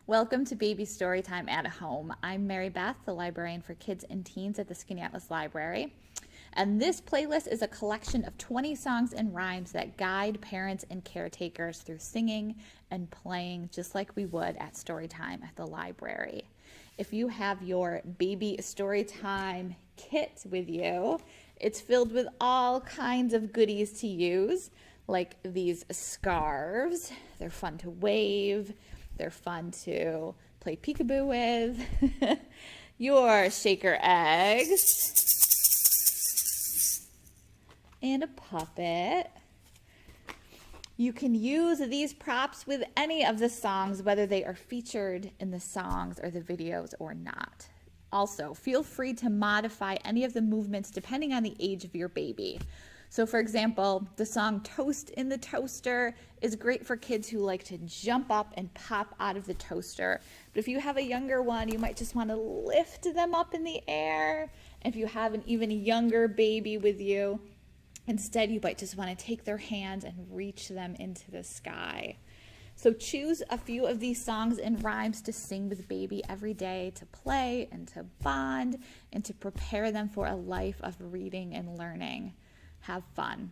Welcome to Baby Storytime at Home. I'm Mary Beth, the librarian for kids and teens at the Skaneateles Library. And this playlist is a collection of 20 songs and rhymes that guide parents and caretakers through singing and playing just like we would at Storytime at the library. If you have your Baby Storytime kit with you, it's filled with all kinds of goodies to use, like these scarves. They're fun to wave. They're fun to play peekaboo with. Your shaker eggs. And a puppet. You can use these props with any of the songs, whether they are featured in the songs or the videos or not. Also, feel free to modify any of the movements depending on the age of your baby. So for example, the song Toast in the Toaster is great for kids who like to jump up and pop out of the toaster. But if you have a younger one, you might just want to lift them up in the air. If you have an even younger baby with you, instead you might just want to take their hands and reach them into the sky. So choose a few of these songs and rhymes to sing with baby every day, to play and to bond and to prepare them for a life of reading and learning. Have fun.